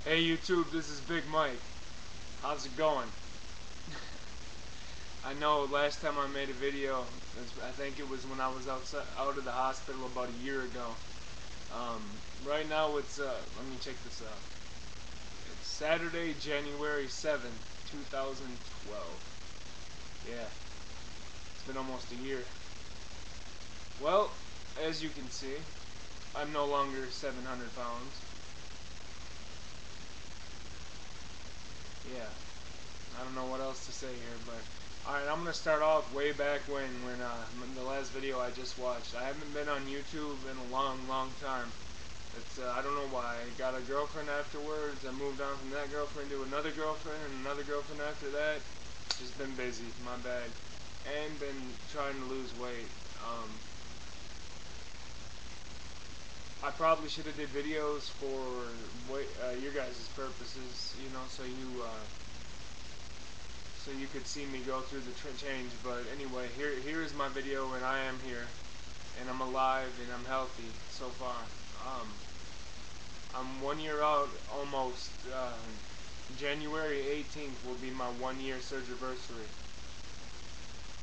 Hey YouTube, this is Big Mike. How's it going? I know last time I made a video, I think it was when I was out of the hospital about a year ago. Right now it's, let me check this out. It's Saturday, January 7th, 2012. Yeah, it's been almost a year. Well, as you can see, I'm no longer 700 pounds. Yeah, I don't know what else to say here, but alright, I'm gonna start off way back when the last video I just watched. I haven't been on YouTube in a long time. It's I don't know why. I got a girlfriend afterwards. I moved on from that girlfriend to another girlfriend and another girlfriend after that. Just been busy, my bad, and been trying to lose weight. I probably should have did videos for your guys' purposes, you know, so you could see me go through the change. But anyway, here is my video, and I am here, and I'm alive, and I'm healthy so far. I'm 1 year out almost. January 18th will be my 1 year surgiversary.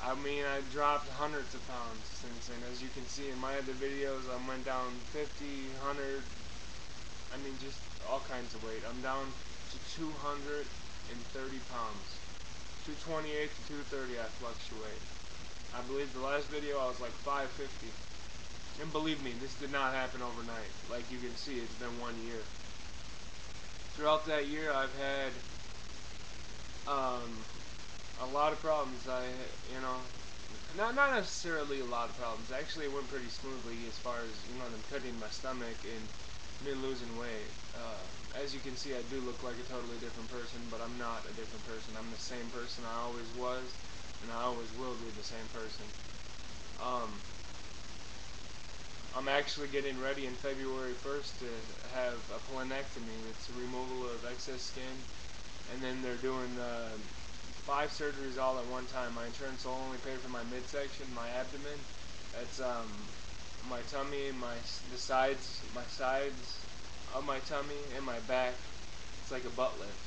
I mean, I dropped hundreds of pounds since then. As you can see in my other videos, I went down 50, 100, I mean, just all kinds of weight. I'm down to 230 pounds. 228 to 230 I fluctuate. I believe the last video I was like 550. And believe me, this did not happen overnight. Like you can see, it's been 1 year. Throughout that year, I've had a lot of problems. You know, not necessarily a lot of problems. Actually, it went pretty smoothly as far as, you know, them cutting my stomach and me losing weight. As you can see, I do look like a totally different person, but I'm not a different person. I'm the same person I always was, and I always will be the same person. I'm actually getting ready in February 1st to have a planectomy. It's a removal of excess skin, and then they're doing 5 surgeries all at one time. My insurance will only pay for my midsection, my abdomen. That's my tummy, the sides of my tummy, and my back. It's like a butt lift.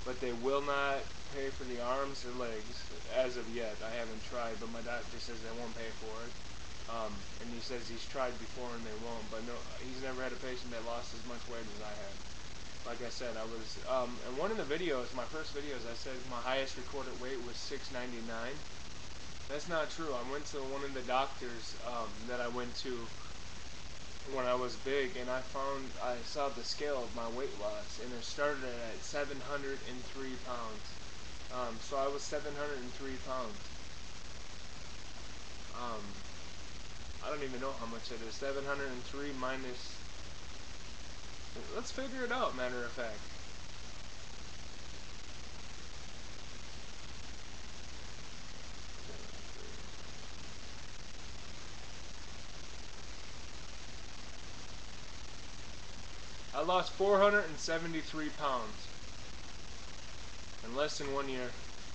But they will not pay for the arms or legs as of yet. I haven't tried, but my doctor says they won't pay for it. And he says he's tried before and they won't. But no, he's never had a patient that lost as much weight as I have. Like I said, I was in one of the videos, my first videos, I said my highest recorded weight was 699. That's not true. I went to one of the doctors that I went to when I was big, and I saw the scale of my weight loss, and it started at 703 pounds. So I was 703 pounds. I don't even know how much it is. 703 minus. Let's figure it out, matter of fact. I lost 473 pounds in less than 1 year.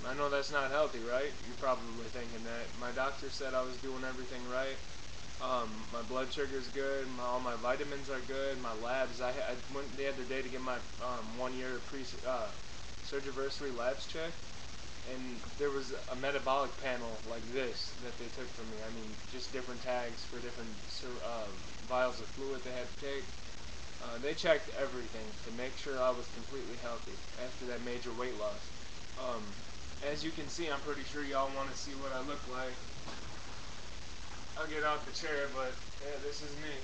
I know that's not healthy, right? You're probably thinking that. My doctor said I was doing everything right. My blood sugar is good. All my vitamins are good. My labs. I went the other day to get my 1 year surgiversary labs checked, and there was a metabolic panel like this that they took from me. I mean, just different tags for different vials of fluid they had to take. They checked everything to make sure I was completely healthy after that major weight loss. As you can see, I'm pretty sure y'all want to see what I look like. I'll get out the chair, but yeah, this is me.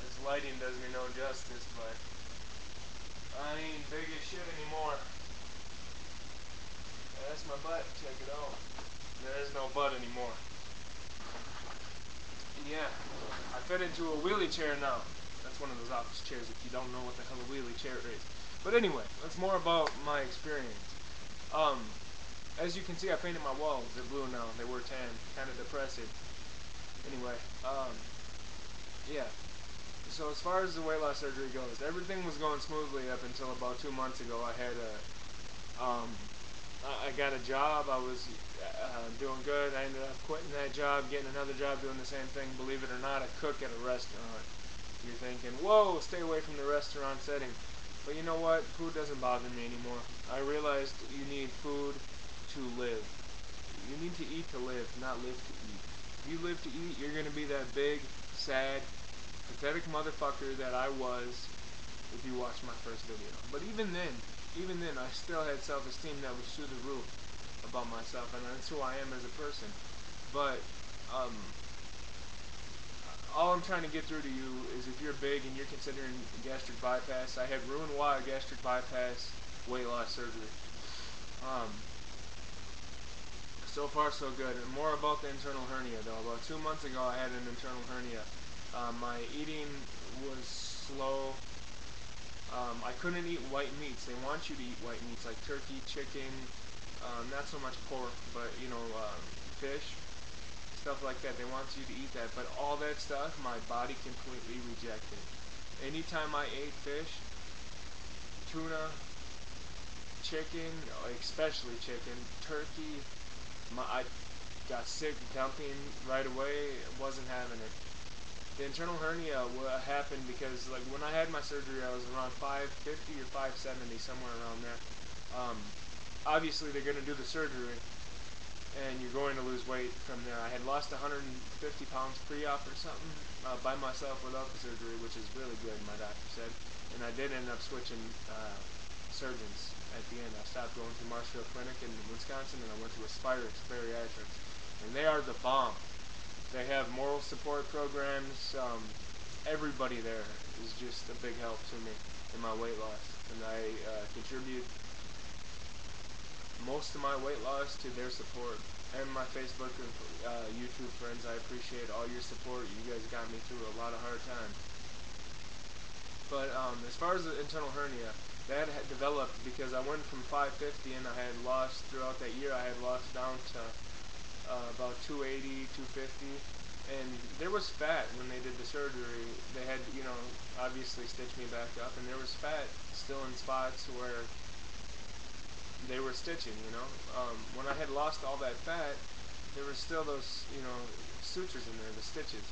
This lighting does me no justice, but I ain't big as shit anymore. Yeah, that's my butt. Check it out. There is no butt anymore. And yeah, I fit into a wheelie chair now. That's one of those office chairs if you don't know what the hell a wheelie chair is. But anyway, that's more about my experience. As you can see, I painted my walls. They're blue now. They were tan. Kind of depressing. Anyway, yeah. So as far as the weight loss surgery goes, everything was going smoothly up until about 2 months ago. I got a job. I was doing good. I ended up quitting that job, getting another job doing the same thing. Believe it or not, I cook at a restaurant. You're thinking, whoa, stay away from the restaurant setting. But you know what? Food doesn't bother me anymore. I realized you need food to live. You need to eat to live, not live to eat. If you live to eat, you're going to be that big, sad, pathetic motherfucker that I was if you watched my first video. But even then, I still had self-esteem that was through the roof about myself, and that's who I am as a person. But all I'm trying to get through to you is if you're big and you're considering gastric bypass, I have Roux-en-Y gastric bypass weight loss surgery. Um, so far, so good. And more about the internal hernia, though. About 2 months ago, I had an internal hernia. My eating was slow. I couldn't eat white meats. They want you to eat white meats like turkey, chicken, not so much pork, but fish, stuff like that. They want you to eat that, but all that stuff, my body completely rejected. Anytime I ate fish, tuna, chicken, especially chicken, turkey, I got sick dumping right away. Wasn't having it. The internal hernia happened because, like, when I had my surgery, I was around 550 or 570, somewhere around there. Obviously, they're going to do the surgery, and you're going to lose weight from there. I had lost 150 pounds pre-op or something by myself without the surgery, which is really good, my doctor said. And I did end up switching surgeons at the end. I stopped going to Marshfield Clinic in Wisconsin, and I went to Aspirix Bariatrics. And they are the bomb. They have moral support programs. Everybody there is just a big help to me in my weight loss. And I contribute most of my weight loss to their support. And my Facebook and YouTube friends, I appreciate all your support. You guys got me through a lot of hard times. But as far as the internal hernia, that had developed because I went from 550 and I had lost, throughout that year, I had lost down to about 280, 250. And there was fat when they did the surgery. They had, obviously stitched me back up, and there was fat still in spots where they were stitching. When I had lost all that fat, there was still those, sutures in there, the stitches.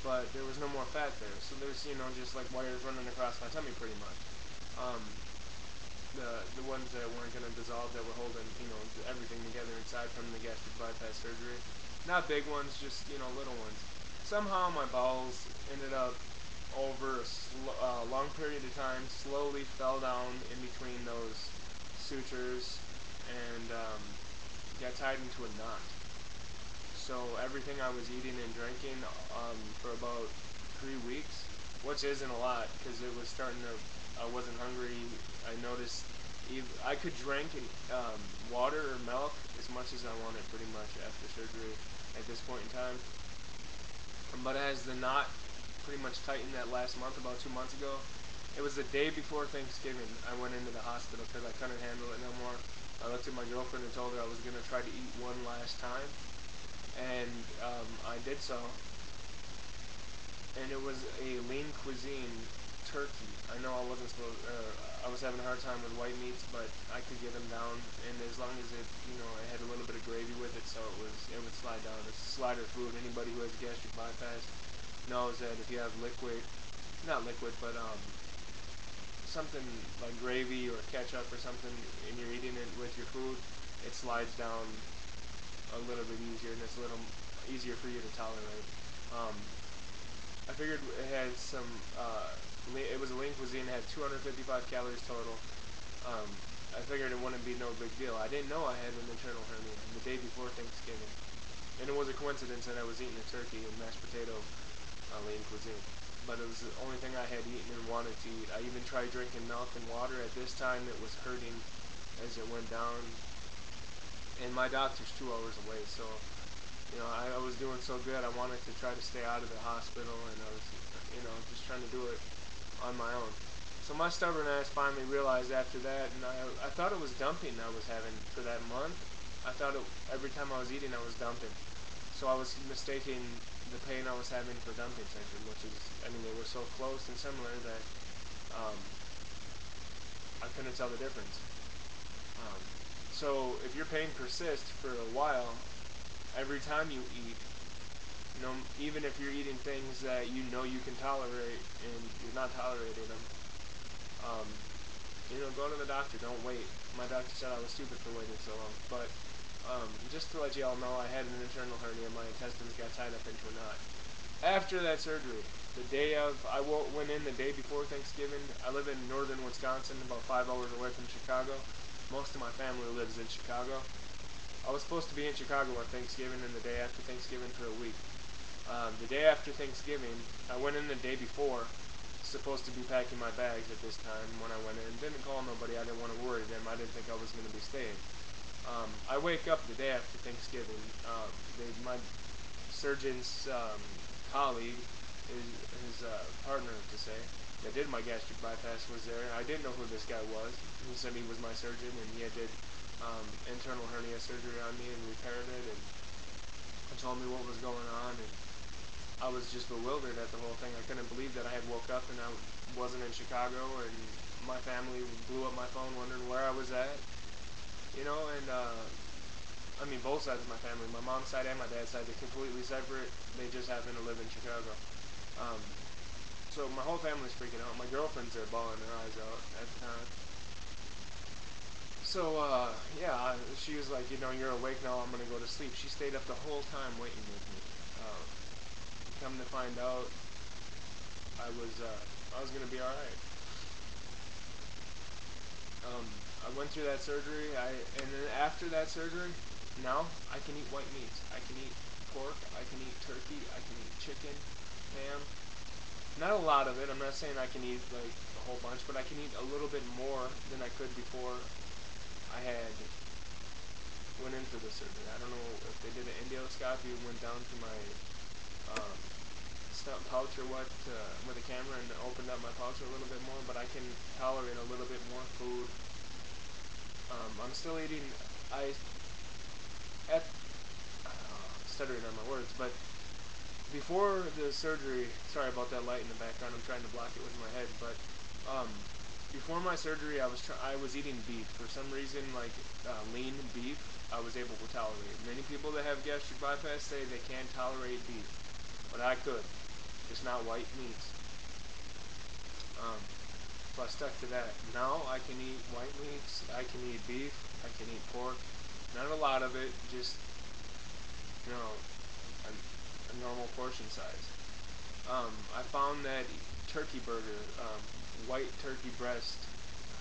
But there was no more fat there. So there's, just like wires running across my tummy pretty much. The ones that weren't going to dissolve, that were holding, everything together inside from the gastric bypass surgery. Not big ones, just, little ones. Somehow my bowels ended up, over a long period of time, slowly fell down in between those sutures and got tied into a knot. So everything I was eating and drinking for about 3 weeks, which isn't a lot because it was starting to, I wasn't hungry. I noticed I could drink water or milk as much as I wanted pretty much after surgery at this point in time. But as the knot pretty much tightened that last month, about 2 months ago, it was the day before Thanksgiving, I went into the hospital because I couldn't handle it no more. I looked at my girlfriend and told her I was going to try to eat one last time. And I did so. And it was a lean cuisine turkey. I know I wasn't supposed. I was having a hard time with white meats, but I could get them down. And as long as it, it had a little bit of gravy with it, so it would slide down. It's slider food. Anybody who has a gastric bypass knows that if you have liquid, not liquid, but something like gravy or ketchup or something, and you're eating it with your food, it slides down a little bit easier, and it's a little easier for you to tolerate. I figured it had some, it was a lean cuisine, it had 255 calories total. I figured it wouldn't be no big deal. I didn't know I had an internal hernia the day before Thanksgiving. And it was a coincidence that I was eating a turkey and mashed potato lean cuisine. But it was the only thing I had eaten and wanted to eat. I even tried drinking milk and water. At this time, it was hurting as it went down. And my doctor's 2 hours away, so I was doing so good. I wanted to try to stay out of the hospital, and I was, just trying to do it on my own. So my stubborn ass finally realized after that, and I thought it was dumping I was having for that month. I thought every time I was eating, I was dumping. So I was mistaking the pain I was having for dumping syndrome, which is, they were so close and similar that I couldn't tell the difference. So if your pain persists for a while, every time you eat, You know, even if you're eating things that you know you can tolerate and you're not tolerating them, um, go to the doctor. Don't wait. My doctor said I was stupid for waiting so long. But just to let you all know, I had an internal hernia. My intestines got tied up into a knot. After that surgery, I went in the day before Thanksgiving. I live in northern Wisconsin, about 5 hours away from Chicago. Most of my family lives in Chicago. I was supposed to be in Chicago on Thanksgiving and the day after Thanksgiving for a week. The day after Thanksgiving, I went in the day before, supposed to be packing my bags at this time when I went in. Didn't call nobody. I didn't want to worry them. I didn't think I was going to be staying. I wake up the day after Thanksgiving. My surgeon's colleague, his partner to say, that did my gastric bypass was there. I didn't know who this guy was. He said he was my surgeon and he had did internal hernia surgery on me and repaired it and told me what was going on, and I was just bewildered at the whole thing. I couldn't believe that I had woke up and I wasn't in Chicago, and my family blew up my phone wondering where I was at, and I mean both sides of my family, my mom's side and my dad's side, they're completely separate. They just happen to live in Chicago. So my whole family's freaking out. My girlfriend's there bawling her eyes out at the time. So, yeah, she was like, you're awake now, I'm going to go to sleep. She stayed up the whole time waiting with me. Come to find out, I was going to be alright. I went through that surgery, and then after that surgery, now I can eat white meats. I can eat pork, I can eat turkey, I can eat chicken, ham. Not a lot of it, I'm not saying I can eat like a whole bunch, but I can eat a little bit more than I could before I had went in for the surgery. I don't know if they did an endoscopy, went down to my stump pouch or what with a camera and opened up my pouch a little bit more, but I can tolerate a little bit more food. I'm still eating. Stuttering on my words, but before the surgery, sorry about that light in the background, I'm trying to block it with my head, but before my surgery, I was eating beef. For some reason, like lean beef, I was able to tolerate. Many people that have gastric bypass say they can't tolerate beef, but I could, just not white meats. So I stuck to that. Now I can eat white meats, I can eat beef, I can eat pork. Not a lot of it, just a normal portion size. I found that turkey burger, white turkey breast,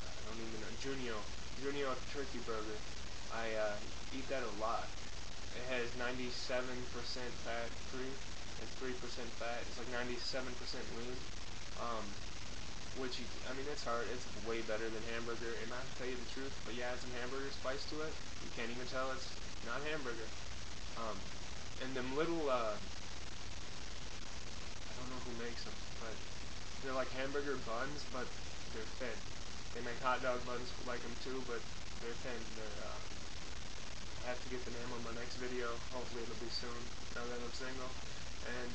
I don't even know, Junio turkey burger, I eat that a lot. It has 97% fat free, it's 3% fat, it's like 97% lean, which, it's hard, it's way better than hamburger, and not to tell you the truth, but you add some hamburger spice to it, you can't even tell it's not hamburger. And them little, I don't know who makes them, but they're like hamburger buns, but they're thin. They make hot dog buns like them too, but they're thin. I have to get the name on my next video. Hopefully it'll be soon, now that I'm single. And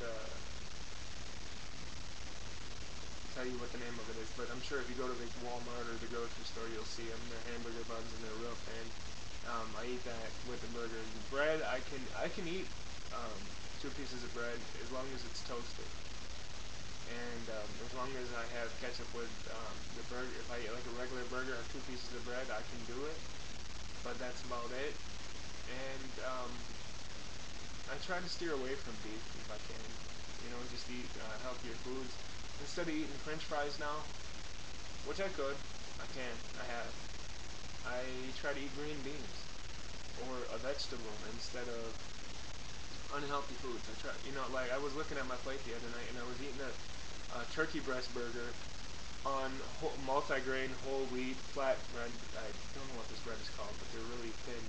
tell you what the name of it is, but I'm sure if you go to the Walmart or the grocery store, you'll see them. They're hamburger buns and they're real thin. I eat that with the burger. The bread, I can eat 2 pieces of bread as long as it's toasted, and as long as I have ketchup with the burger. If I eat like a regular burger or 2 pieces of bread, I can do it, but that's about it. And I try to steer away from beef if I can, just eat healthier foods. Instead of eating french fries now, which I could, I can, I have, I try to eat green beans or a vegetable instead of unhealthy foods. I try, like I was looking at my plate the other night and I was eating a turkey breast burger on multi-grain whole wheat flat bread. I don't know what this bread is called, but they're really thin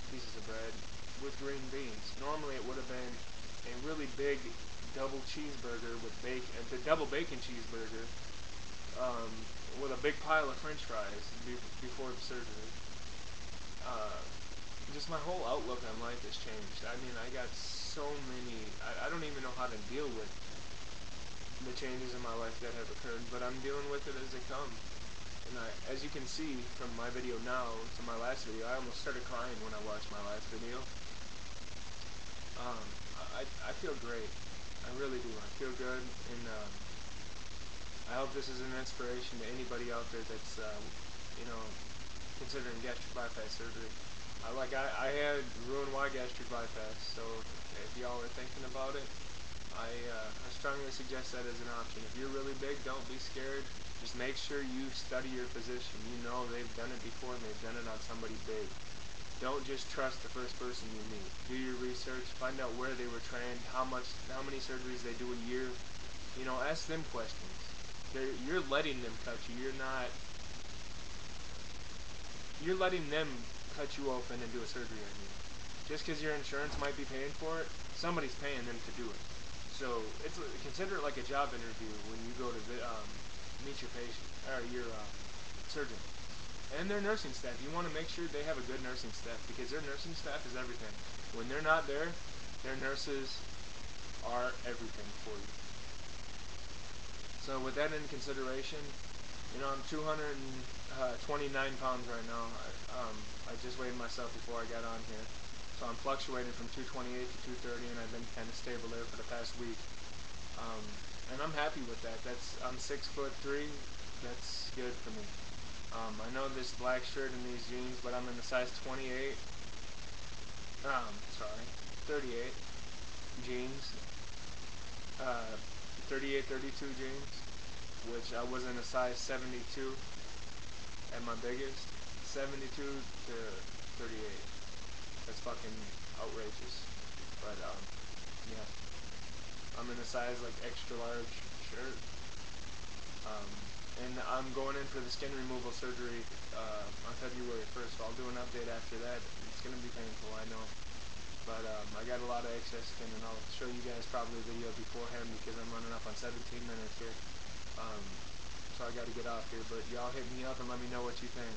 pieces of bread with green beans. Normally it would have been a really big double cheeseburger with bacon, the double bacon cheeseburger, with a big pile of french fries before the surgery. Just my whole outlook on life has changed. I got so many, I don't even know how to deal with the changes in my life that have occurred, but I'm dealing with it as they come. And as you can see from my video now to my last video, I almost started crying when I watched my last video. I feel great. I really do. I feel good, and I hope this is an inspiration to anybody out there that's you know considering gastric bypass surgery. I had Roux-en-Y gastric bypass, so if y'all are thinking about it, I strongly suggest that as an option. If you're really big, don't be scared. Just make sure you study your physician. You know they've done it before and they've done it on somebody big. Don't just trust the first person you meet. Do your research. Find out where they were trained, how many surgeries they do a year. Ask them questions. You're letting them cut you. You're letting them cut you open and do a surgery on you. Just because your insurance might be paying for it, somebody's paying them to do it. So consider it like a job interview when you go to meet your patient or your surgeon and their nursing staff. You want to make sure they have a good nursing staff because their nursing staff is everything. When they're not there, their nurses are everything for you. So with that in consideration, I'm 229 pounds right now. I just weighed myself before I got on here. So I'm fluctuating from 228 to 230, and I've been kind of stable there for the past week. And I'm happy with that. I'm 6'3". That's good for me. I know this black shirt and these jeans, but I'm in the size 28. 38 jeans. 38, 32 jeans, which I was in a size 72 at my biggest. 72 to 38. That's fucking outrageous. But yeah, I'm in a size like extra large shirt. And I'm going in for the skin removal surgery on February 1st, so I'll do an update after that. It's going to be painful, I know. But I got a lot of excess skin, and I'll show you guys probably a video beforehand because I'm running up on 17 minutes here. So I got to get off here, but y'all hit me up and let me know what you think.